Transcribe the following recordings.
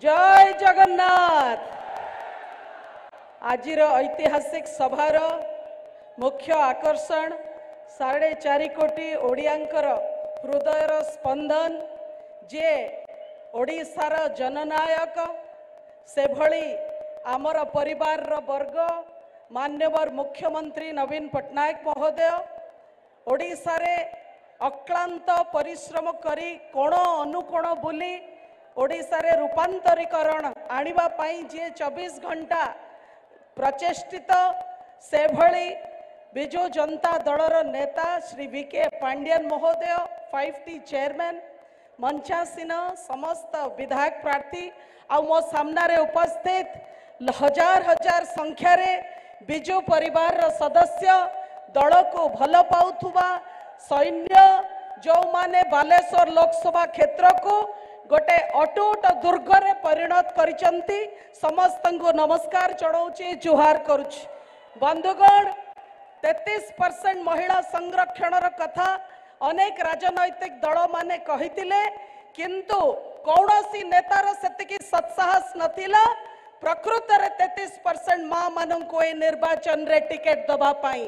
जय जगन्नाथ। आजिर ऐतिहासिक सभार मुख्य आकर्षण 4.5 कोटी ओडियांकर हृदयर स्पंदन जे ओडिशार जननायक से भली आमर परिवार वर्ग मान्यवर मुख्यमंत्री नवीन पट्टनायक महोदय ओडिशा रे अक्लांत परिश्रम करी कोण अनुकोण बुली ओडिशा रे रूपांतरीकरण आनिबा पाई जे 24 घंटा प्रचेष्टित से भली बिजु जनता दलर नेता श्री वीके पांड्यन महोदय 5T चेयरमैन मंचासीन समस्त विधायक प्रार्थी आ मो सामने उपस्थित हजार हजार संख्यार बिजु परिवार सदस्य दल को भल पाउथुबा सैन्य जो माने बालेश्वर लोकसभा क्षेत्र को गोटे अटूट दुर्गरे परिणत करिसंती समस्त को नमस्कार जणाउची जुहार करुची। बंधुगण 33% महिला संरक्षण कथा अनेक राजनैतिक दल माने कहितिले किंतु कौनसी नेतार सेतिकी सत्साहस नथिला प्रकृत रे 33% मां मानन को ए निर्वाचन रे टिकेट दबा पाई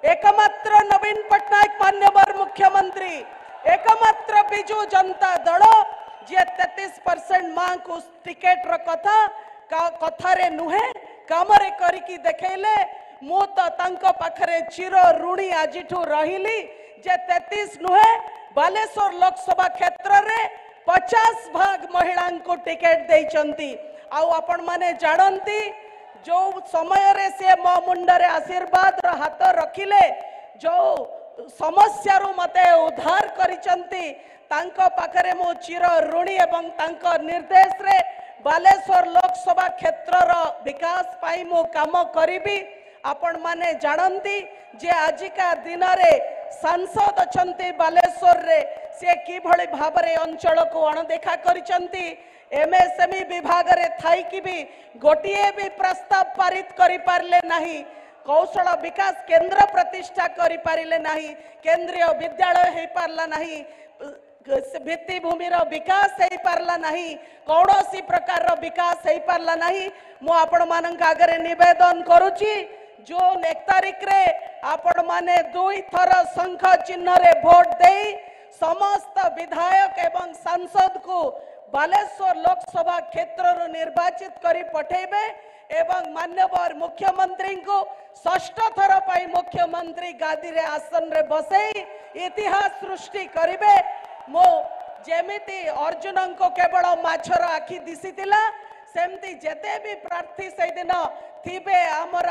एकमात्र नवीन पट्टनायक मान्यवर मुख्यमंत्री एकमात्र बिजु जनता दल जे 33% मां को टिकेट र कथा रे नुहे काम रे करिकी देखेले मु तो तांको पाखरे चिर ऋणी आजिठू रहिली जे 33 नुहे बालेश्वर लोकसभा क्षेत्र रे 50 भाग महिला को टिकेट देइचंती। आउ आपण माने जानंती जो समय रे से मो मुंडरे आशीर्वाद र हाथ रखिले जो समस्या रु मते उद्धार करिचंती तांको पाखरे मो चिर ऋणी एवं तांको निर्देश रे बालेश्वर लोकसभा क्षेत्र र विकास पाई मो काम करिबी। आपण माने जानंती जे आजिका दिन रे सांसद अछंती बालेश्वर रे से कि भली भाबरे अंचल को अणदेखा करिचंती एमएसएमई विभाग रे थाई कि भी गोटिए भी प्रस्ताव पारित करि पारले नाही कौशल विकास केंद्र प्रतिष्ठा करि पारिले नाही केंद्रीय विद्यालय हे पारला नाही भित्तिभूमि विकास हे पारला नाही कौनसी प्रकार विकास हे पारला नाही। मु आपण मानक आगे निवेदन करुची जो 1 तारीख रे आपण माने 2 थर शंख चिन्ह रे वोट दे समस्त विधायक एवं सांसद को बालेश्वर लोकसभा क्षेत्र निर्वाचित करी पठेबे एवं मान्यवर मुख्यमंत्री को 6ठ थर पाई मुख्यमंत्री गादी रे आसन रे बसई इतिहास सृष्टि करिवे। मो जेमिति अर्जुन को केवल माछर आखि दिसितिला सेमती जेते भी प्रार्थी से दिन थिबे आमर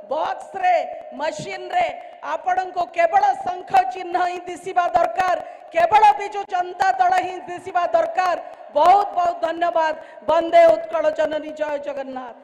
बॉक्स रे मशीन रे आपण को केवल शंख चिन्ह ही दिसिबा दरकार केवल बिजु जनता दल ही दिसिबा दरकार। बहुत बहुत धन्यवाद। वंदे उत्कल जननी जय जगन्नाथ।